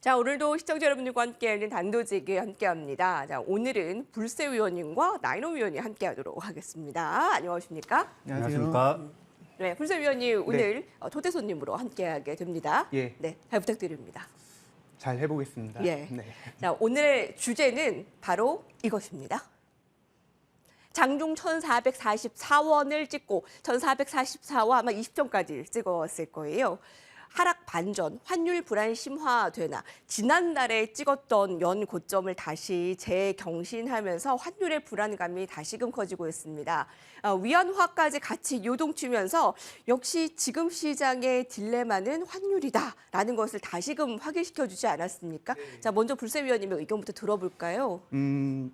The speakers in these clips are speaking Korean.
자, 오늘도 시청자 여러분들과 함께하는 단도직입 함께합니다. 자, 오늘은 불세 위원님과 나인호 위원이 함께하도록 하겠습니다. 안녕하십니까? 안녕하십니까? 네, 불세 위원님 오늘 초대 손님으로 함께하게 됩니다. 예. 네, 잘 부탁드립니다. 잘 해보겠습니다. 예. 네. 자, 오늘의 주제는 바로 이것입니다. 장중 1,444원을 찍고 1,444와 아마 20점까지 찍었을 거예요. 하락 반전, 환율 불안 심화되나 지난달에 찍었던 연 고점을 다시 재경신하면서 환율의 불안감이 다시금 커지고 있습니다. 위안화까지 같이 요동치면서 역시 지금 시장의 딜레마는 환율이다라는 것을 다시금 확인시켜주지 않았습니까? 자, 먼저 불세 위원님의 의견부터 들어볼까요?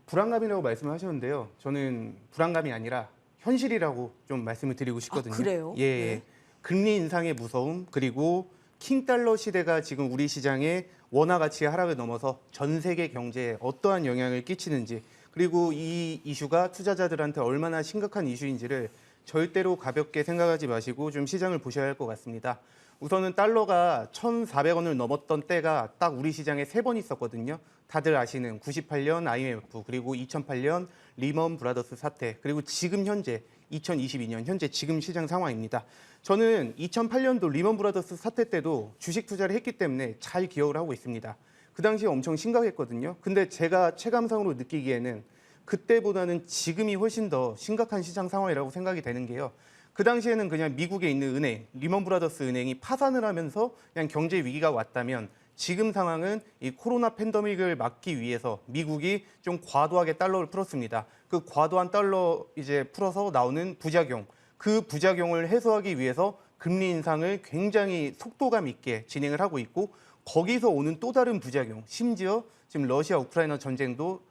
불안감이라고 말씀을 하셨는데요. 저는 불안감이 아니라 현실이라고 좀 말씀을 드리고 싶거든요. 아, 그래요? 예. 네. 금리 인상의 무서움, 그리고 킹달러 시대가 지금 우리 시장에 원화 가치의 하락을 넘어서 전 세계 경제에 어떠한 영향을 끼치는지, 그리고 이 이슈가 투자자들한테 얼마나 심각한 이슈인지를 절대로 가볍게 생각하지 마시고 좀 시장을 보셔야 할 것 같습니다. 우선은 달러가 1,400원을 넘었던 때가 딱 우리 시장에 3번 있었거든요. 다들 아시는 98년 IMF, 그리고 2008년 리먼 브라더스 사태, 그리고 지금 현재 2022년 현재 지금 시장 상황입니다. 저는 2008년도 리먼 브라더스 사태 때도 주식 투자를 했기 때문에 잘 기억을 하고 있습니다. 그 당시에 엄청 심각했거든요. 근데 제가 체감상으로 느끼기에는 그때보다는 지금이 훨씬 더 심각한 시장 상황이라고 생각이 되는 게요. 그 당시에는 그냥 미국에 있는 은행, 리먼 브라더스 은행이 파산을 하면서 그냥 경제 위기가 왔다면, 지금 상황은 이 코로나 팬데믹을 막기 위해서 미국이 좀 과도하게 달러를 풀었습니다. 그 과도한 달러 이제 풀어서 나오는 부작용, 그 부작용을 해소하기 위해서 금리 인상을 굉장히 속도감 있게 진행을 하고 있고, 거기서 오는 또 다른 부작용, 심지어 지금 러시아 우크라이나 전쟁도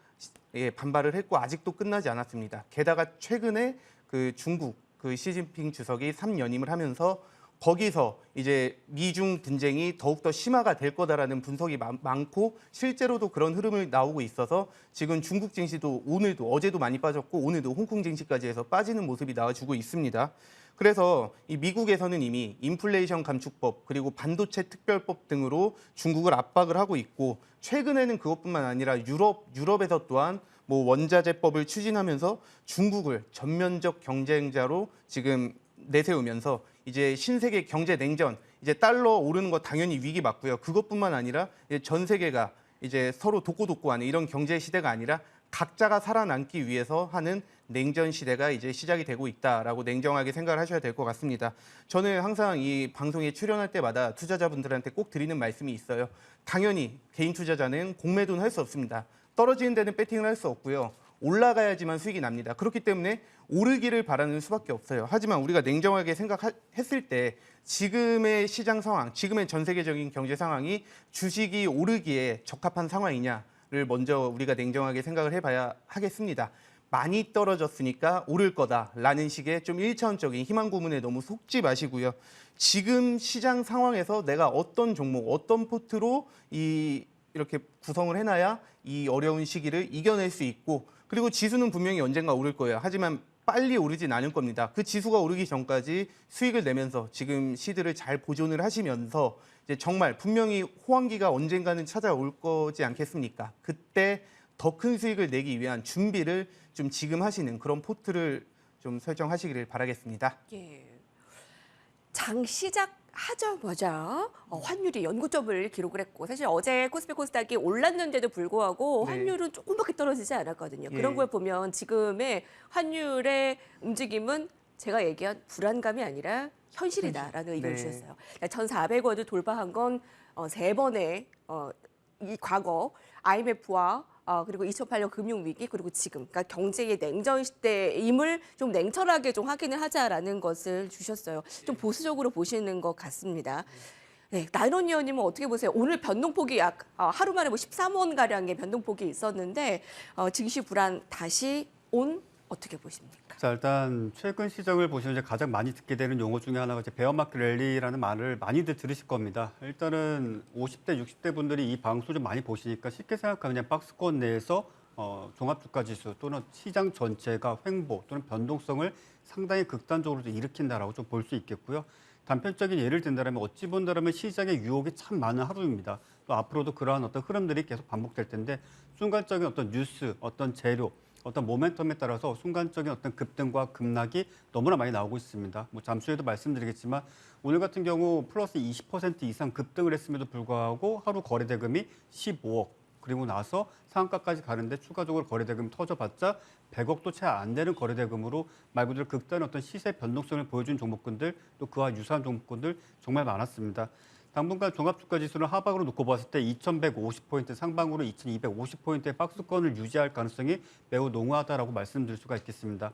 반발을 했고 아직도 끝나지 않았습니다. 게다가 최근에 그 중국 그 시진핑 주석이 3연임을 하면서 거기서 이제 미중 분쟁이 더욱더 심화가 될 거다라는 분석이 많고, 실제로도 그런 흐름을 나오고 있어서 지금 중국 증시도 오늘도, 어제도 많이 빠졌고 오늘도 홍콩 증시까지 해서 빠지는 모습이 나와주고 있습니다. 그래서 이 미국에서는 이미 인플레이션 감축법, 그리고 반도체 특별법 등으로 중국을 압박을 하고 있고, 최근에는 그것뿐만 아니라 유럽에서 또한 뭐 원자재법을 추진하면서 중국을 전면적 경쟁자로 지금 내세우면서 이제 신세계 경제 냉전, 이제 달러 오르는 거 당연히 위기 맞고요. 그것뿐만 아니라 전 세계가 이제 서로 돕고하는 이런 경제 시대가 아니라 각자가 살아남기 위해서 하는 냉전 시대가 이제 시작이 되고 있다라고 냉정하게 생각을 하셔야 될 것 같습니다. 저는 항상 이 방송에 출연할 때마다 투자자분들한테 꼭 드리는 말씀이 있어요. 당연히 개인 투자자는 공매도는 할 수 없습니다. 떨어지는 데는 배팅을 할 수 없고요. 올라가야지만 수익이 납니다. 그렇기 때문에 오르기를 바라는 수밖에 없어요. 하지만 우리가 냉정하게 생각했을 때 지금의 시장 상황, 지금의 전 세계적인 경제 상황이 주식이 오르기에 적합한 상황이냐를 먼저 우리가 냉정하게 생각을 해봐야 하겠습니다. 많이 떨어졌으니까 오를 거다라는 식의 좀 일차원적인 희망 고문에 너무 속지 마시고요. 지금 시장 상황에서 내가 어떤 종목, 어떤 포트로 이렇게 구성을 해놔야 이 어려운 시기를 이겨낼 수 있고, 그리고 지수는 분명히 언젠가 오를 거예요. 하지만 빨리 오르진 않을 겁니다. 그 지수가 오르기 전까지 수익을 내면서 지금 시드를 잘 보존을 하시면서 이제 정말 분명히 호황기가 언젠가는 찾아올 거지 않겠습니까? 그때 더 큰 수익을 내기 위한 준비를 좀 지금 하시는 그런 포트를 좀 설정하시기를 바라겠습니다. 예. 장 시작하자마자 환율이 연고점을 기록을 했고, 사실 어제 코스피 코스닥이 올랐는데도 불구하고 네. 환율은 조금밖에 떨어지지 않았거든요. 예. 그런 걸 보면 지금의 환율의 움직임은 제가 얘기한 불안감이 아니라 현실이다라는 의견을 네. 주셨어요. 1,400원을 돌파한 건 3번의 이 과거 IMF와 그리고 2008년 금융위기, 그리고 지금, 그러니까 경제의 냉전 시대임을 좀 냉철하게 좀 확인을 하자라는 것을 주셨어요. 좀 보수적으로 보시는 것 같습니다. 네, 나인원 의원님은 어떻게 보세요? 오늘 변동폭이 하루 만에 13원 가량의 변동폭이 있었는데 증시 불안 다시 온 어떻게 보십니까? 자, 일단 최근 시장을 보시면 이제 가장 많이 듣게 되는 용어 중에 하나가 이제 베어마켓 랠리라는 말을 많이들 들으실 겁니다. 일단은 50대, 60대 분들이 이 방송 좀 많이 보시니까 쉽게 생각하면 그냥 박스권 내에서 종합주가지수 또는 시장 전체가 횡보 또는 변동성을 상당히 극단적으로 좀 일으킨다라고 좀 볼 수 있겠고요. 단편적인 예를 든다면 어찌 본다면 시장의 유혹이 참 많은 하루입니다. 또 앞으로도 그러한 어떤 흐름들이 계속 반복될 텐데 순간적인 어떤 뉴스, 어떤 재료, 어떤 모멘텀에 따라서 순간적인 어떤 급등과 급락이 너무나 많이 나오고 있습니다. 뭐 잠시 후에도 말씀드리겠지만 오늘 같은 경우 플러스 20% 이상 급등을 했음에도 불구하고 하루 거래 대금이 15억 그리고 나서 상한가까지 가는데 추가적으로 거래 대금이 터져봤자 100억도 채 안 되는 거래 대금으로 말 그대로 극단의 어떤 시세 변동성을 보여준 종목군들 또 그와 유사한 종목군들 정말 많았습니다. 당분간 종합주가지수를 하방으로 놓고 봤을 때 2150포인트, 상방으로 2250포인트의 박스권을 유지할 가능성이 매우 농후하다라고 말씀드릴 수가 있겠습니다.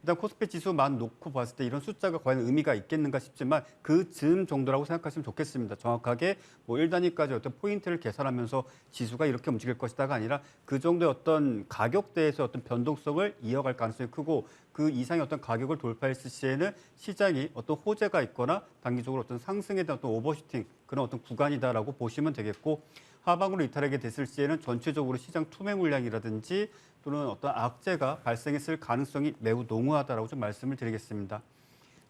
일단 코스피 지수만 놓고 봤을 때 이런 숫자가 과연 의미가 있겠는가 싶지만 그 즈음 정도라고 생각하시면 좋겠습니다. 정확하게 뭐 1단위까지 어떤 포인트를 계산하면서 지수가 이렇게 움직일 것이다가 아니라 그 정도의 어떤 가격대에서 어떤 변동성을 이어갈 가능성이 크고 그 이상의 어떤 가격을 돌파했을 시에는 시장이 어떤 호재가 있거나 단기적으로 어떤 상승에 대한 어떤 오버슈팅 그런 어떤 구간이다라고 보시면 되겠고 하방으로 이탈하게 됐을 시에는 전체적으로 시장 투매 물량이라든지 또는 어떤 악재가 발생했을 가능성이 매우 농후하다라고 좀 말씀을 드리겠습니다.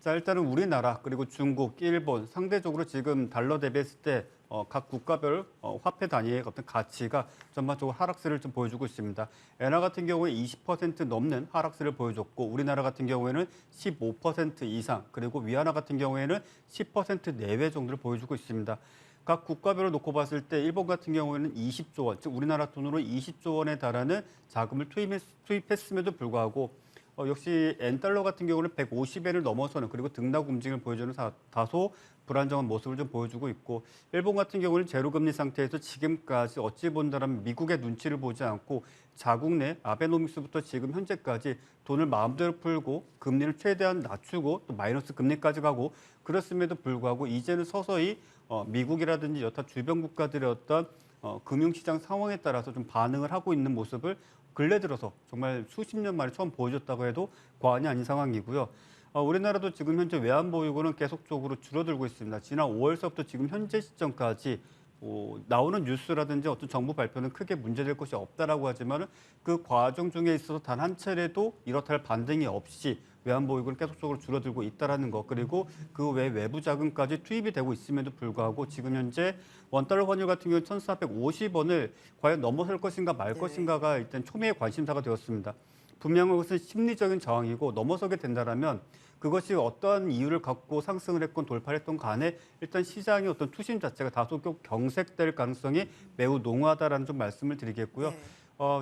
자, 일단은 우리나라 그리고 중국, 일본 상대적으로 지금 달러 대비했을 때 각 국가별 화폐 단위의 어떤 가치가 전반적으로 하락세를 좀 보여주고 있습니다. 엔화 같은 경우에 20% 넘는 하락세를 보여줬고 우리나라 같은 경우에는 15% 이상 그리고 위안화 같은 경우에는 10% 내외 정도를 보여주고 있습니다. 각 국가별로 놓고 봤을 때 일본 같은 경우에는 20조 원, 즉 우리나라 돈으로 20조 원에 달하는 자금을 투입했음에도 불구하고 역시 엔달러 같은 경우는 150엔을 넘어서는 그리고 등락 움직임을 보여주는 다소 불안정한 모습을 좀 보여주고 있고 일본 같은 경우는 제로금리 상태에서 지금까지 어찌 본다면 미국의 눈치를 보지 않고 자국 내 아베노믹스부터 지금 현재까지 돈을 마음대로 풀고 금리를 최대한 낮추고 또 마이너스 금리까지 가고 그렇음에도 불구하고 이제는 서서히 미국이라든지 여타 주변 국가들의 어떤 금융시장 상황에 따라서 좀 반응을 하고 있는 모습을 근래 들어서 정말 수십 년 만에 처음 보여줬다고 해도 과언이 아닌 상황이고요. 우리나라도 지금 현재 외환 보유고는 계속적으로 줄어들고 있습니다. 지난 5월서부터 지금 현재 시점까지 나오는 뉴스라든지 어떤 정부 발표는 크게 문제될 것이 없다라고 하지만 그 과정 중에 있어서 단 한 차례도 이렇다 할 반등이 없이 외환 보유고는 계속적으로 줄어들고 있다라는 것 그리고 그 외 외부 자금까지 투입이 되고 있음에도 불구하고 지금 현재 원달러 환율 같은 경우 1,450원을 과연 넘어설 것인가 말 것인가가 일단 초미의 관심사가 되었습니다. 분명한 것은 심리적인 저항이고 넘어서게 된다라면 그것이 어떠한 이유를 갖고 상승을 했건 돌파를 했던 간에 일단 시장의 어떤 투심 자체가 다소 경색될 가능성이 매우 농후하다라는 좀 말씀을 드리겠고요. 네.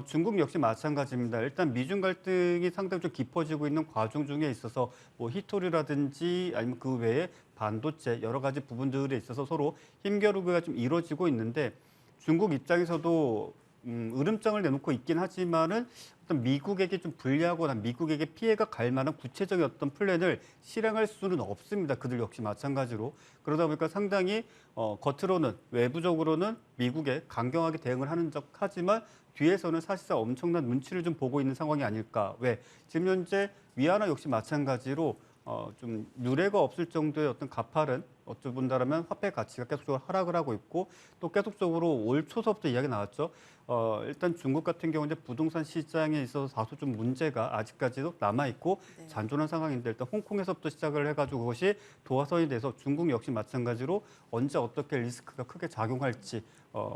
중국 역시 마찬가지입니다. 일단 미중 갈등이 상당히 좀 깊어지고 있는 과정 중에 있어서 뭐 히토류라든지 아니면 그 외에 반도체 여러 가지 부분들에 있어서 서로 힘겨루기가 좀 이루어지고 있는데 중국 입장에서도 으름장을 내놓고 있긴 하지만은 어떤 미국에게 좀 불리하거나 미국에게 피해가 갈 만한 구체적인 어떤 플랜을 실행할 수는 없습니다. 그들 역시 마찬가지로. 그러다 보니까 상당히 겉으로는 외부적으로는 미국에 강경하게 대응을 하는 척 하지만 뒤에서는 사실상 엄청난 눈치를 좀 보고 있는 상황이 아닐까. 왜? 지금 현재 위안화 역시 마찬가지로 좀 유례가 없을 정도의 어떤 가파른 어찌 본다라면 화폐 가치가 계속적으로 하락을 하고 있고 또 계속적으로 올 초서부터 이야기 나왔죠. 일단 중국 같은 경우 이제 부동산 시장에 있어서 다소 좀 문제가 아직까지도 남아 있고 잔존한 상황인데 일단 홍콩에서부터 시작을 해가지고 그것이 도화선이 돼서 중국 역시 마찬가지로 언제 어떻게 리스크가 크게 작용할지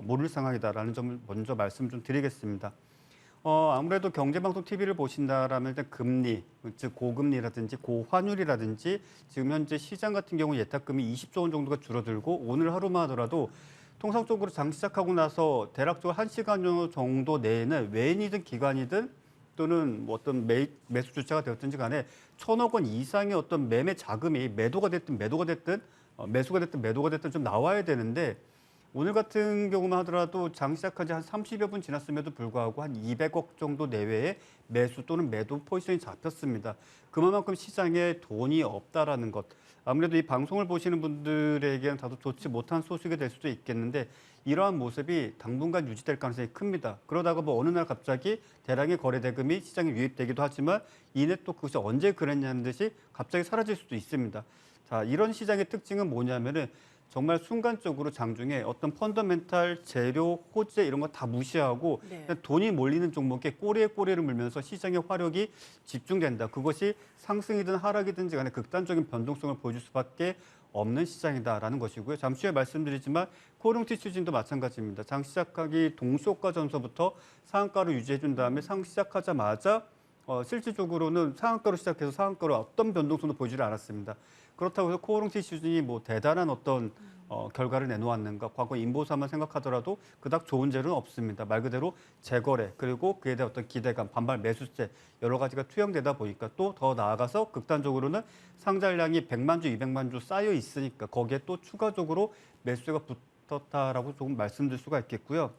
모를 상황이다라는 점을 먼저 말씀 좀 드리겠습니다. 아무래도 경제방송 TV를 보신다라면 일단 금리, 즉 고금리라든지 고환율이라든지 지금 현재 시장 같은 경우 예탁금이 20조 원 정도가 줄어들고 오늘 하루만 하더라도 통상적으로 장 시작하고 나서 대략적으로 1시간 정도 내에는 외인이든 기관이든 또는 뭐 어떤 매수 주체가 되었든지 간에 1,000억 원 이상의 어떤 매매 자금이 매수가 됐든 매도가 됐든 좀 나와야 되는데 오늘 같은 경우만 하더라도 장 시작한 지 한 30여 분 지났음에도 불구하고 한 200억 정도 내외의 매수 또는 매도 포지션이 잡혔습니다. 그만큼 시장에 돈이 없다라는 것. 아무래도 이 방송을 보시는 분들에게는 다소 좋지 못한 소식이 될 수도 있겠는데 이러한 모습이 당분간 유지될 가능성이 큽니다. 그러다가 뭐 어느 날 갑자기 대량의 거래 대금이 시장에 유입되기도 하지만 이내 또 그것이 언제 그랬냐는 듯이 갑자기 사라질 수도 있습니다. 자, 이런 시장의 특징은 뭐냐면은 정말 순간적으로 장중에 어떤 펀더멘탈, 재료, 호재 이런 거 다 무시하고 네. 그냥 돈이 몰리는 종목에 꼬리에 꼬리를 물면서 시장의 화력이 집중된다. 그것이 상승이든 하락이든지 간에 극단적인 변동성을 보여줄 수밖에 없는 시장이다라는 것이고요. 잠시 후에 말씀드리지만 코롱티 추진도 마찬가지입니다. 장 시작하기 동시효과 전서부터 상한가를 유지해준 다음에 상 시작하자마자 실질적으로는 상한가로 시작해서 상한가로 어떤 변동성도 보이지 않았습니다. 그렇다고 해서 코오롱티 시즌이 뭐 대단한 어떤 결과를 내놓았는가, 과거 인보사만 생각하더라도 그닥 좋은 재료는 없습니다. 말 그대로 재거래 그리고 그에 대한 어떤 기대감, 반발 매수세 여러 가지가 투영되다 보니까 또 더 나아가서 극단적으로는 상장량이 100만 주, 200만 주 쌓여 있으니까 거기에 또 추가적으로 매수세가 붙었다라고 조금 말씀드릴 수가 있겠고요.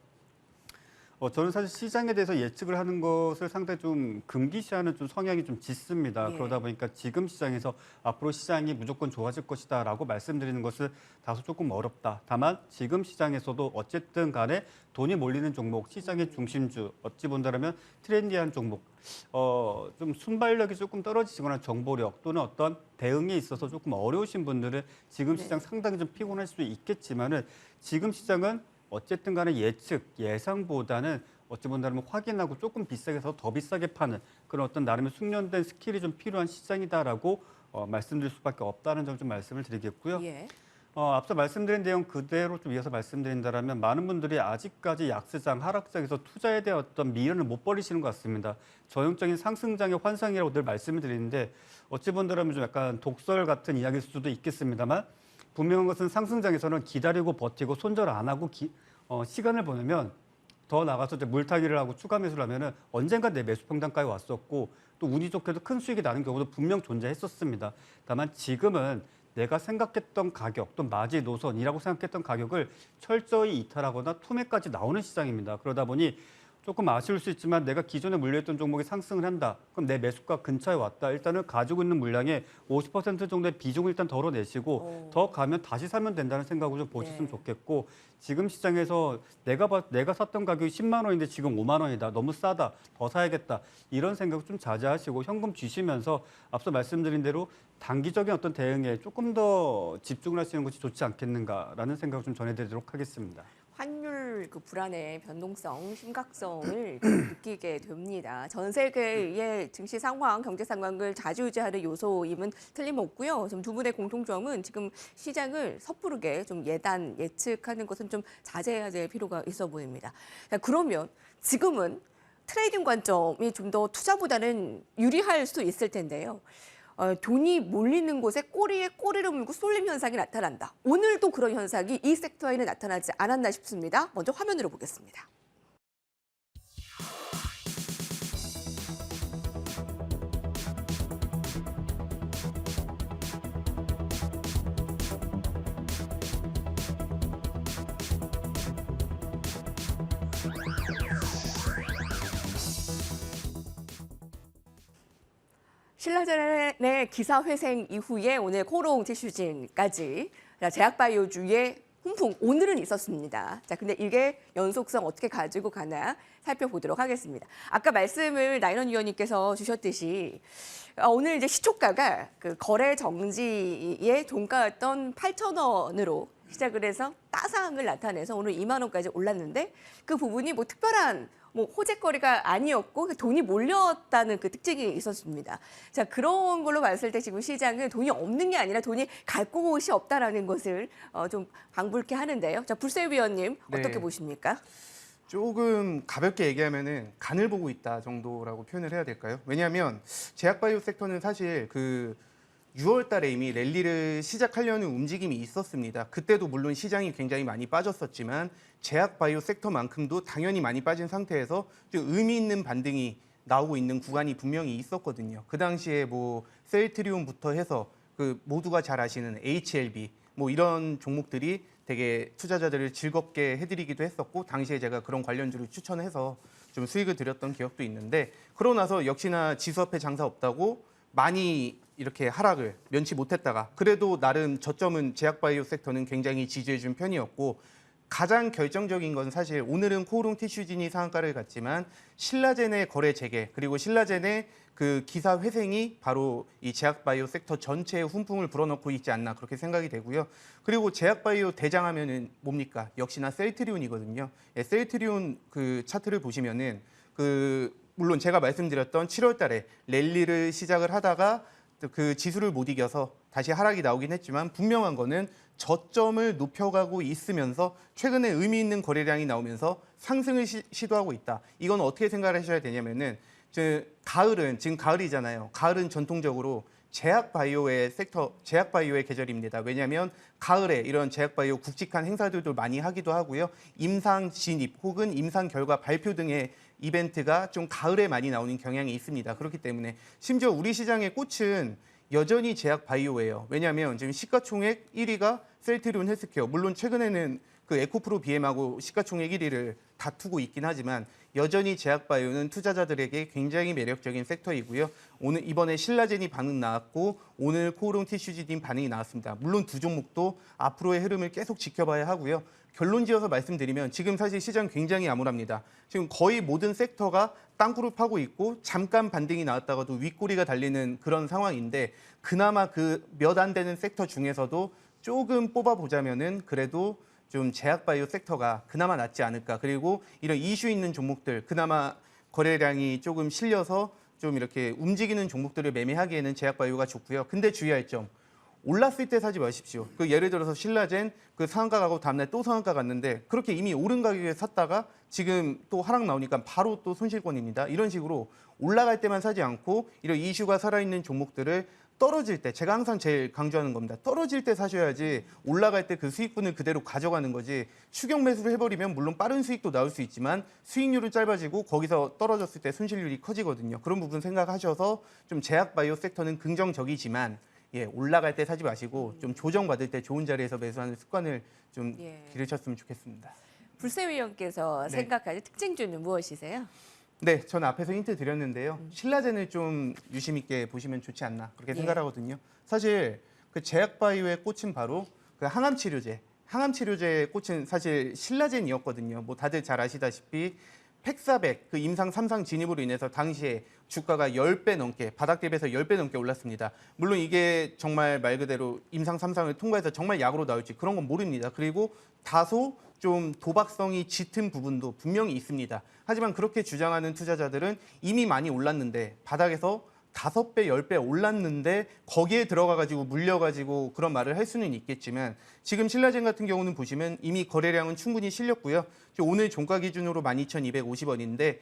저는 사실 시장에 대해서 예측을 하는 것을 상당히 좀 금기시하는 좀 성향이 좀 짙습니다. 예. 그러다 보니까 지금 시장에서 앞으로 시장이 무조건 좋아질 것이다라고 말씀드리는 것은 다소 조금 어렵다. 다만 지금 시장에서도 어쨌든 간에 돈이 몰리는 종목, 시장의 중심주, 어찌 본다면 트렌디한 종목, 좀 순발력이 조금 떨어지거나 정보력 또는 어떤 대응에 있어서 조금 어려우신 분들은 지금 시장 상당히 좀 피곤할 수도 있겠지만은 지금 시장은 어쨌든 간에 예측, 예상보다는 어찌 본다면 확인하고 조금 비싸게 사서 더 비싸게 파는 그런 어떤 나름의 숙련된 스킬이 좀 필요한 시장이다라고 말씀드릴 수밖에 없다는 점 좀 말씀을 드리겠고요. 예. 앞서 말씀드린 내용 그대로 좀 이어서 말씀드린다면 많은 분들이 아직까지 약세장, 하락장에서 투자에 대한 어떤 미련을 못 버리시는 것 같습니다. 전형적인 상승장의 환상이라고 늘 말씀을 드리는데 어찌 본다면 좀 약간 독설 같은 이야기일 수도 있겠습니다만 분명한 것은 상승장에서는 기다리고 버티고 손절 안 하고 시간을 보내면 더 나가서 이제 물타기를 하고 추가 매수를 하면은 언젠가 내 매수 평단가에 왔었고 또 운이 좋게도 큰 수익이 나는 경우도 분명 존재했었습니다. 다만 지금은 내가 생각했던 가격 또 마지 노선이라고 생각했던 가격을 철저히 이탈하거나 투매까지 나오는 시장입니다. 그러다 보니 조금 아쉬울 수 있지만 내가 기존에 물려있던 종목이 상승을 한다. 그럼 내 매수가 근처에 왔다. 일단은 가지고 있는 물량의 50% 정도의 비중을 일단 덜어내시고 더 가면 다시 사면 된다는 생각으로 좀 보셨으면 네. 좋겠고 지금 시장에서 내가 샀던 가격이 10만 원인데 지금 5만 원이다. 너무 싸다. 더 사야겠다. 이런 생각 좀 자제하시고 현금 쥐시면서 앞서 말씀드린 대로 단기적인 어떤 대응에 조금 더 집중을 하시는 것이 좋지 않겠는가라는 생각을 좀 전해드리도록 하겠습니다. 환율 그 불안의 변동성, 심각성을 느끼게 됩니다. 전 세계의 증시 상황, 경제 상황을 좌지우지하는 요소임은 틀림없고요. 좀 두 분의 공통점은 지금 시장을 섣부르게 좀 예측하는 것은 좀 자제해야 될 필요가 있어 보입니다. 자, 그러면 지금은 트레이딩 관점이 좀 더 투자보다는 유리할 수 있을 텐데요. 돈이 몰리는 곳에 꼬리에 꼬리를 물고 쏠림 현상이 나타난다. 오늘도 그런 현상이 이 섹터에는 나타나지 않았나 싶습니다. 먼저 화면으로 보겠습니다. 신라젠의 기사 회생 이후에 오늘 코롱 티슈진까지 제약바이오주의 훈풍 오늘은 있었습니다. 자, 근데 이게 연속성 어떻게 가지고 가나 살펴보도록 하겠습니다. 아까 말씀을 나인원 위원님께서 주셨듯이 오늘 이제 시초가가 그 거래 정지의 종가였던 8,000원으로 시작을 해서 따상을 나타내서 오늘 2만 원까지 올랐는데 그 부분이 뭐 특별한 호재거리가 아니었고 돈이 몰렸다는 그 특징이 있었습니다. 자, 그런 걸로 봤을 때 지금 시장은 돈이 없는 게 아니라 돈이 갈 곳이 없다라는 것을 좀 방불케 하는데요. 자, 불세위원님 어떻게 네. 보십니까? 조금 가볍게 얘기하면은 간을 보고 있다 정도라고 표현을 해야 될까요? 왜냐하면 제약바이오 섹터는 사실 그 6월 달에 이미 랠리를 시작하려는 움직임이 있었습니다. 그때도 물론 시장이 굉장히 많이 빠졌었지만 제약바이오 섹터만큼도 당연히 많이 빠진 상태에서 좀 의미 있는 반등이 나오고 있는 구간이 분명히 있었거든요. 그 당시에 뭐 셀트리온부터 해서 그 모두가 잘 아시는 HLB 뭐 이런 종목들이 되게 투자자들을 즐겁게 해드리기도 했었고 당시에 제가 그런 관련주를 추천해서 좀 수익을 드렸던 기억도 있는데 그러고 나서 역시나 지수 앞에 장사 없다고 많이 이렇게 하락을 면치 못했다가 그래도 나름 저점은 제약바이오 섹터는 굉장히 지지해준 편이었고 가장 결정적인 건 사실 오늘은 코오롱 티슈진이 상한가를 갔지만 신라젠의 거래 재개 그리고 신라젠의 그 기사 회생이 바로 이 제약바이오 섹터 전체에 훈풍을 불어넣고 있지 않나 그렇게 생각이 되고요. 그리고 제약바이오 대장하면은 뭡니까? 역시나 셀트리온이거든요. 예, 셀트리온 그 차트를 보시면은 그 물론 제가 말씀드렸던 7월달에 랠리를 시작을 하다가 그 지수를 못 이겨서 다시 하락이 나오긴 했지만 분명한 거는 저점을 높여가고 있으면서 최근에 의미 있는 거래량이 나오면서 상승을 시도하고 있다. 이건 어떻게 생각을 하셔야 되냐면은 가을은 지금 가을이잖아요. 가을은 전통적으로 제약바이오의 섹터, 제약바이오의 계절입니다. 왜냐하면 가을에 이런 제약바이오 굵직한 행사들도 많이 하기도 하고요. 임상 진입 혹은 임상 결과 발표 등의 이벤트가 좀 가을에 많이 나오는 경향이 있습니다. 그렇기 때문에 심지어 우리 시장의 꽃은 여전히 제약바이오예요. 왜냐하면 지금 시가총액 1위가 셀트리온 헬스케어. 물론 최근에는 그 에코프로 BM하고 시가총액 1위를 다투고 있긴 하지만 여전히 제약바이오는 투자자들에게 굉장히 매력적인 섹터이고요. 오늘 이번에 신라젠이 반응 나왔고 오늘 코오롱 티슈진이 반응이 나왔습니다. 물론 두 종목도 앞으로의 흐름을 계속 지켜봐야 하고요. 결론 지어서 말씀드리면 지금 사실 시장 굉장히 암울합니다. 지금 거의 모든 섹터가 땅굴을 파고 있고 잠깐 반등이 나왔다가도 윗꼬리가 달리는 그런 상황인데 그나마 그 몇 안 되는 섹터 중에서도 조금 뽑아보자면은 그래도 좀 제약바이오 섹터가 그나마 낫지 않을까. 그리고 이런 이슈 있는 종목들 그나마 거래량이 조금 실려서 좀 이렇게 움직이는 종목들을 매매하기에는 제약바이오가 좋고요. 근데 주의할 점. 올랐을 때 사지 마십시오. 그 예를 들어서 신라젠 그 상한가 가고 다음날 또 상한가 갔는데 그렇게 이미 오른 가격에 샀다가 지금 또 하락 나오니까 바로 또 손실권입니다. 이런 식으로 올라갈 때만 사지 않고 이런 이슈가 살아있는 종목들을 떨어질 때 제가 항상 제일 강조하는 겁니다. 떨어질 때 사셔야지 올라갈 때 그 수익분을 그대로 가져가는 거지 추격 매수를 해버리면 물론 빠른 수익도 나올 수 있지만 수익률은 짧아지고 거기서 떨어졌을 때 손실률이 커지거든요. 그런 부분 생각하셔서 좀 제약바이오 섹터는 긍정적이지만 예, 올라갈 때 사지 마시고 좀 조정받을 때 좋은 자리에서 매수하는 습관을 좀 기르셨으면 좋겠습니다. 불세위원께서 네. 생각하는 특징주는 무엇이세요? 네, 저는 앞에서 힌트 드렸는데요. 신라젠을 좀 유심 있게 보시면 좋지 않나 그렇게 생각하거든요. 사실 그 제약바이오의 꽃은 바로 그 항암치료제. 항암치료제의 꽃은 사실 신라젠이었거든요. 뭐 다들 잘 아시다시피 팩사백 그 임상 3상 진입으로 인해서 당시에 주가가 10배 넘게 바닥 대비해서 10배 넘게 올랐습니다. 물론 이게 정말 말 그대로 임상 3상을 통과해서 정말 약으로 나올지 그런 건 모릅니다. 그리고 다소 좀 도박성이 짙은 부분도 분명히 있습니다. 하지만 그렇게 주장하는 투자자들은 이미 많이 올랐는데 바닥에서 5배, 10배 올랐는데 거기에 들어가가지고 물려가지고 그런 말을 할 수는 있겠지만 지금 신라젠 같은 경우는 보시면 이미 거래량은 충분히 실렸고요. 오늘 종가 기준으로 12,250원인데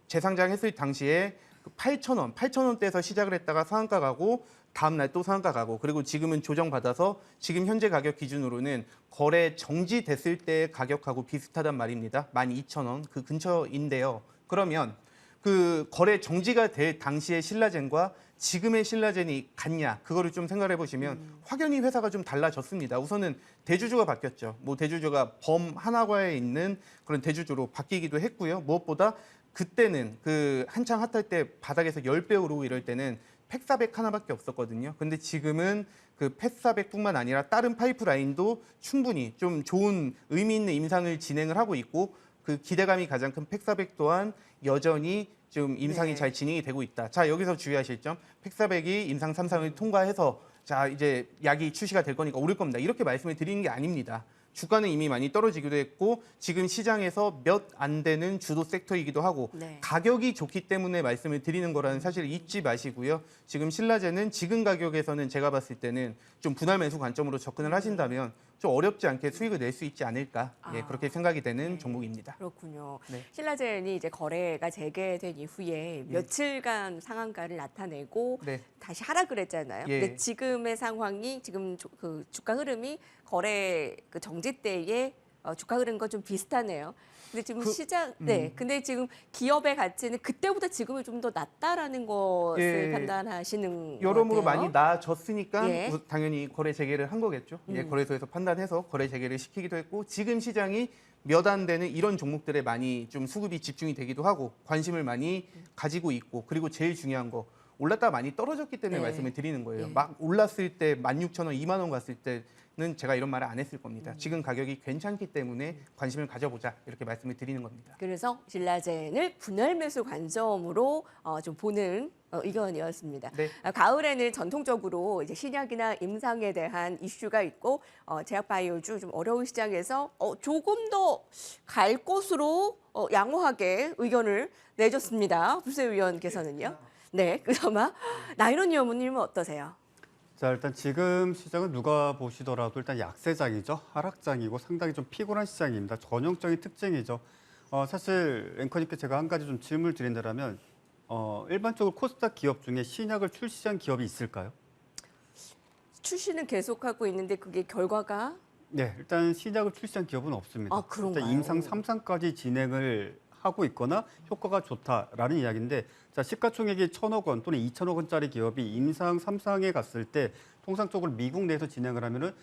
재상장했을 당시에 8,000원대에서 시작을 했다가 상한가 가고 다음날 또 상한가 가고 그리고 지금은 조정받아서 지금 현재 가격 기준으로는 거래 정지됐을 때 가격하고 비슷하단 말입니다. 12,000원 그 근처인데요. 그러면 그 거래 정지가 될 당시의 신라젠과 지금의 신라젠이 같냐 그거를 좀 생각해 보시면 확연히 회사가 좀 달라졌습니다. 우선은 대주주가 바뀌었죠. 뭐 대주주가 범 하나과에 있는 그런 대주주로 바뀌기도 했고요. 무엇보다 그때는 그 한창 핫할 때 바닥에서 10배 오르고 이럴 때는 팩사백 하나밖에 없었거든요. 근데 지금은 그 팩사백뿐만 아니라 다른 파이프라인도 충분히 좀 좋은 의미 있는 임상을 진행을 하고 있고 그 기대감이 가장 큰 팩사백 또한 여전히 좀 임상이 잘 진행이 되고 있다. 자, 여기서 주의하실 점. 팩사백이 임상 3상을 통과해서 자, 이제 약이 출시가 될 거니까 오를 겁니다. 이렇게 말씀을 드리는 게 아닙니다. 주가는 이미 많이 떨어지기도 했고 지금 시장에서 몇 안 되는 주도 섹터이기도 하고 가격이 좋기 때문에 말씀을 드리는 거라는 사실을 잊지 마시고요. 지금 신라젠은 지금 가격에서는 제가 봤을 때는 좀 분할 매수 관점으로 접근을 하신다면 좀 어렵지 않게 수익을 낼 수 있지 않을까 예, 그렇게 생각이 되는 종목입니다. 그렇군요. 네. 신라젠이 이제 거래가 재개된 이후에 며칠간 상한가를 나타내고 네. 다시 하락을 했잖아요. 예. 근데 지금의 상황이 지금 그 주가 흐름이 거래 그 정지 때의 주가 흐른 건 좀 비슷하네요. 근데 지금 시장 근데 지금 기업의 가치는 그때보다 지금이 좀 더 낮다라는 것을 예. 판단하시는 것 여러모로 같아요. 많이 나아졌으니까 예. 당연히 거래 재개를 한 거겠죠. 예, 거래소에서 판단해서 거래 재개를 시키기도 했고 지금 시장이 몇 안 되는 이런 종목들에 많이 좀 수급이 집중이 되기도 하고 관심을 많이 가지고 있고 그리고 제일 중요한 거 올랐다가 많이 떨어졌기 때문에 네. 말씀을 드리는 거예요. 네. 막 올랐을 때 16,000원, 2만 원 갔을 때는 제가 이런 말을 안 했을 겁니다. 지금 가격이 괜찮기 때문에 관심을 가져보자 이렇게 말씀을 드리는 겁니다. 그래서 신라젠을 분할 매수 관점으로 좀 보는 의견이었습니다. 네. 가을에는 전통적으로 이제 신약이나 임상에 대한 이슈가 있고 제약바이오주 좀 어려운 시장에서 조금 더 갈 곳으로 양호하게 의견을 내줬습니다. 불세위원께서는요. 네, 그나마 나이론 의원님은 어떠세요? 자, 일단 지금 시장은 누가 보시더라도 일단 약세장이죠. 하락장이고 상당히 좀 피곤한 시장입니다. 전형적인 특징이죠. 사실 앵커님께 제가 한 가지 좀 질문을 드린다면 일반적으로 코스닥 기업 중에 신약을 출시한 기업이 있을까요? 출시는 계속하고 있는데 그게 결과가 네, 일단 신약을 출시한 기업은 없습니다. 아, 그런가요? 일단 임상 3상까지 진행을 하고 있거나 효과가 좋다라는 이야기인데 자, 시가총액이 1,000억 원 또는 2,000억 원짜리 기업이 임상 3상에 갔을 때 통상적으로 미국 내에서 진행을 하면은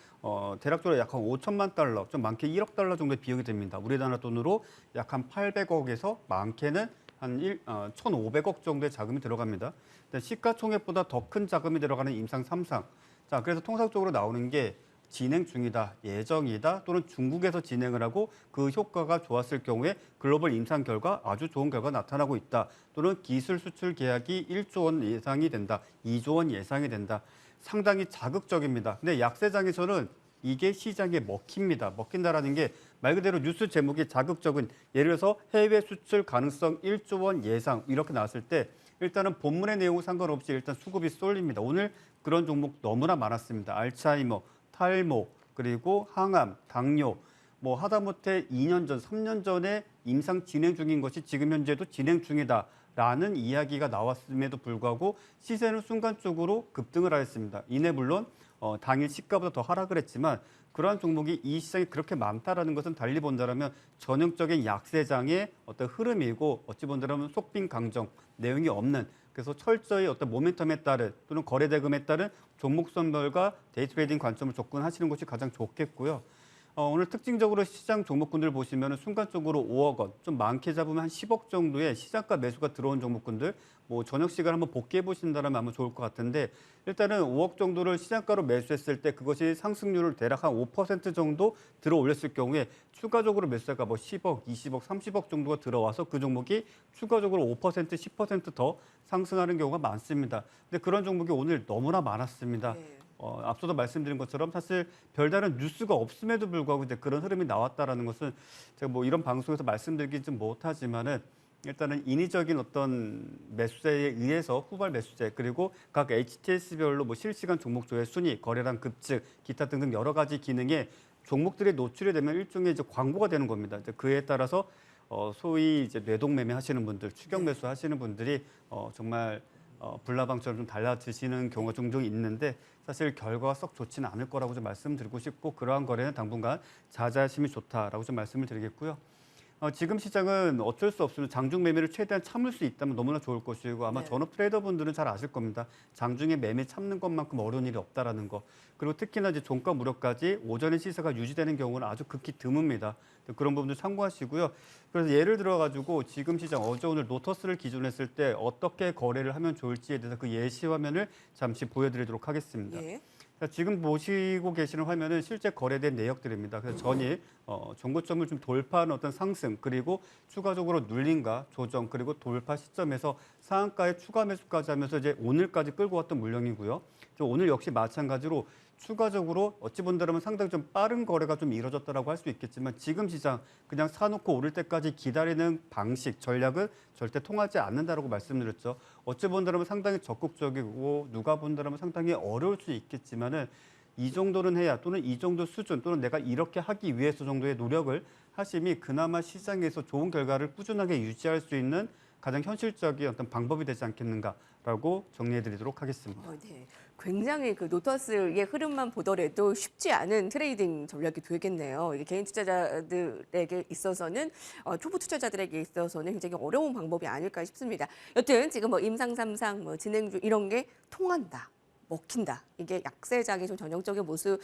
대략적으로 약 한 5천만 달러, 좀 많게 1억 달러 정도의 비용이 됩니다. 우리나라 돈으로 약 한 800억에서 많게는 한 1,500억 정도의 자금이 들어갑니다. 근데 시가총액보다 더 큰 자금이 들어가는 임상 3상. 자, 그래서 통상적으로 나오는 게 진행 중이다, 예정이다, 또는 중국에서 진행을 하고 그 효과가 좋았을 경우에 글로벌 임상 결과 아주 좋은 결과가 나타나고 있다. 또는 기술 수출 계약이 1조 원 예상이 된다, 2조 원 예상이 된다. 상당히 자극적입니다. 근데 약세장에서는 이게 시장에 먹힙니다. 먹힌다라는 게 말 그대로 뉴스 제목이 자극적인 예를 들어서 해외 수출 가능성 1조 원 예상 이렇게 나왔을 때 일단은 본문의 내용과 상관없이 일단 수급이 쏠립니다. 오늘 그런 종목 너무나 많았습니다. 알츠하이머, 탈모, 그리고 항암, 당뇨, 뭐 하다못해 2년 전, 3년 전에 임상 진행 중인 것이 지금 현재도 진행 중이다라는 이야기가 나왔음에도 불구하고 시세는 순간적으로 급등을 하였습니다. 이내 물론 당일 시가보다 더 하락을 했지만 그러한 종목이 이 시장에 그렇게 많다라는 것은 달리 본다라면 전형적인 약세장의 어떤 흐름이고 어찌 본다라면 속빈 강정 내용이 없는 그래서 철저히 어떤 모멘텀에 따른 또는 거래 대금에 따른 종목 선별과 데이 트레이딩 관점을 접근하시는 것이 가장 좋겠고요. 오늘 특징적으로 시장 종목군들 보시면 순간적으로 5억 원, 좀 많게 잡으면 한 10억 정도의 시장가 매수가 들어온 종목군들, 뭐 저녁 시간 한번 복귀해 보신다면 아마 좋을 것 같은데 일단은 5억 정도를 시장가로 매수했을 때 그것이 상승률을 대략 한 5% 정도 들어 올렸을 경우에 추가적으로 매수자가 뭐 10억, 20억, 30억 정도가 들어와서 그 종목이 추가적으로 5%, 10%더 상승하는 경우가 많습니다. 근데 그런 종목이 오늘 너무나 많았습니다. 네. 앞서도 말씀드린 것처럼 사실 별다른 뉴스가 없음에도 불구하고 이제 그런 흐름이 나왔다라는 것은 제가 뭐 이런 방송에서 말씀드리긴 좀 못하지만은 일단은 인위적인 어떤 매수세에 의해서 후발 매수세 그리고 각 HTS별로 뭐 실시간 종목 조회 순위, 거래량 급증, 기타 등등 여러 가지 기능에 종목들이 노출이 되면 일종의 이제 광고가 되는 겁니다. 이제 그에 따라서 소위 이제 뇌동매매 하시는 분들, 추격 매수 하시는 분들이 정말 불나방처럼 좀 달라지시는 경우가 종종 있는데 사실 결과가 썩 좋지는 않을 거라고 좀 말씀드리고 싶고 그러한 거래는 당분간 자제하심이 좋다라고 좀 말씀을 드리겠고요. 지금 시장은 어쩔 수 없으면 장중 매매를 최대한 참을 수 있다면 너무나 좋을 것이고 아마 네. 전업 트레이더분들은 잘 아실 겁니다. 장중에 매매 참는 것만큼 어려운 일이 없다라는 거. 그리고 특히나 이제 종가 무렵까지 오전에 시세가 유지되는 경우는 아주 극히 드뭅니다. 그런 부분들 참고하시고요. 그래서 예를 들어가지고 지금 시장 어제 오늘 노터스를 기준으로 했을 때 어떻게 거래를 하면 좋을지에 대해서 그 예시 화면을 잠시 보여드리도록 하겠습니다. 예. 자, 지금 보시고 계시는 화면은 실제 거래된 내역들입니다. 그래서 전일 정고점을 좀 돌파한 어떤 상승 그리고 추가적으로 눌림과 조정 그리고 돌파 시점에서 상한가의 추가 매수까지 하면서 이제 오늘까지 끌고 왔던 물량이고요. 오늘 역시 마찬가지로 추가적으로 어찌 본다면 상당히 좀 빠른 거래가 좀 이루어졌다라고 할 수 있겠지만 지금 시장 그냥 사놓고 오를 때까지 기다리는 방식 전략은 절대 통하지 않는다라고 말씀드렸죠. 어찌 본다면 상당히 적극적이고 누가 본다면 상당히 어려울 수 있겠지만은 이 정도는 해야 또는 이 정도 수준 또는 내가 이렇게 하기 위해서 정도의 노력을 하심이 그나마 시장에서 좋은 결과를 꾸준하게 유지할 수 있는 가장 현실적인 어떤 방법이 되지 않겠는가라고 라고 정리해드리도록 하겠습니다. 네. 굉장히 그 노터스의 흐름만 보더라도 쉽지 않은 트레이딩 전략이 되겠네요. 이게 개인 투자자들에게 있어서는 초보 투자자들에게 있어서는 굉장히 어려운 방법이 아닐까 싶습니다. 여튼 지금 뭐 임상삼상, 뭐 진행중 이런 게 통한다. 먹힌다. 이게 약세장의 좀 전형적인 모습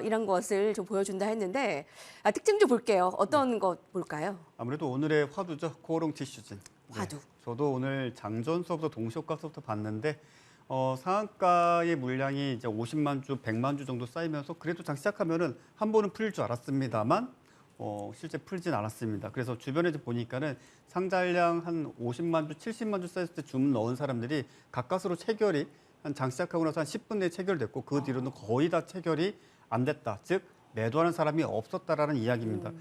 이런 것을 좀 보여준다 했는데 특징 좀 볼게요. 어떤 것 볼까요? 아무래도 오늘의 화두죠. 코오롱 티슈진. 화두. 저도 오늘 장전수부터 동시효과서부터 봤는데 상한가의 물량이 이제 50만 주, 100만 주 정도 쌓이면서 그래도 장 시작하면은 한 번은 풀릴 줄 알았습니다만 실제 풀진 않았습니다. 그래서 주변에 보니까는 상장량 한 50만 주, 70만 주 쌓였을 때 주문 넣은 사람들이 가까스로 체결이 한 장 시작하고 나서 한 10분 내에 체결됐고 그 뒤로는 거의 다 체결이 안 됐다. 즉 매도하는 사람이 없었다라는 이야기입니다.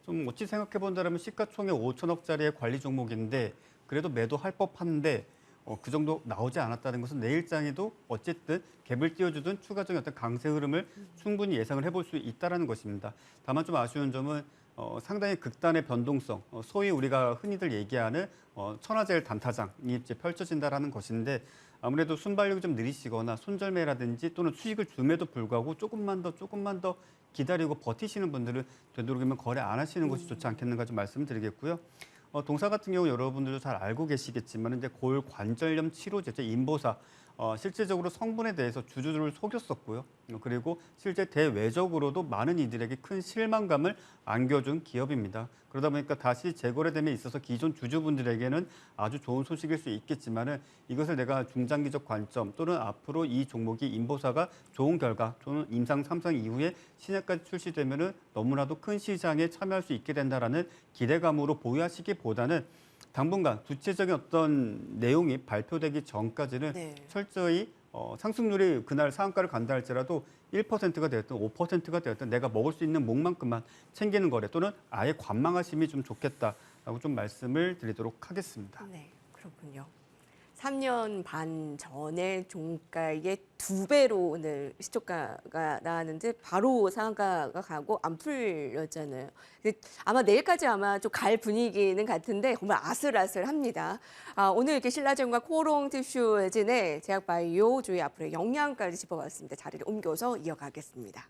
좀 어찌 생각해 본다면 시가총액 5천억짜리의 관리 종목인데 그래도 매도할 법한데 그 정도 나오지 않았다는 것은 내일장에도 어쨌든 갭을 띄워주던 추가적인 어떤 강세 흐름을 충분히 예상을 해볼 수 있다는 것입니다. 다만 좀 아쉬운 점은 상당히 극단의 변동성, 소위 우리가 흔히들 얘기하는 천하제일 단타장이 이제 펼쳐진다라는 것인데 아무래도 순발력이 좀 느리시거나 손절매라든지 또는 수익을 줌에도 불구하고 조금만 더 기다리고 버티시는 분들은 되도록이면 거래 안 하시는 것이 좋지 않겠는가 좀 말씀드리겠고요. 동사 같은 경우 여러분들도 잘 알고 계시겠지만 이제 골관절염 치료제죠. 인보사. 실제적으로 성분에 대해서 주주들을 속였었고요. 그리고 실제 대외적으로도 많은 이들에게 큰 실망감을 안겨준 기업입니다. 그러다 보니까 다시 재거래됨에 있어서 기존 주주분들에게는 아주 좋은 소식일 수 있겠지만은 이것을 내가 중장기적 관점 또는 앞으로 이 종목이 인보사가 좋은 결과 또는 임상 3상 이후에 신약까지 출시되면은 너무나도 큰 시장에 참여할 수 있게 된다라는 기대감으로 보유하시기보다는 당분간 구체적인 어떤 내용이 발표되기 전까지는 네. 철저히 상승률이 그날 상한가를 간다 할지라도 1%가 되었든 5%가 되었든 내가 먹을 수 있는 목만큼만 챙기는 거래 또는 아예 관망하심이 좀 좋겠다라고 좀 말씀을 드리도록 하겠습니다. 네, 그렇군요. 3년 반 전에 종가의 2배로 오늘 시초가가 나왔는데 바로 상한가가 가고 안 풀렸잖아요. 근데 아마 내일까지 아마 좀 갈 분위기는 같은데 정말 아슬아슬합니다. 오늘 이렇게 신라젠과 코오롱 티슈진의 제약바이오 주의 앞으로의 역량까지 짚어봤습니다. 자리를 옮겨서 이어가겠습니다.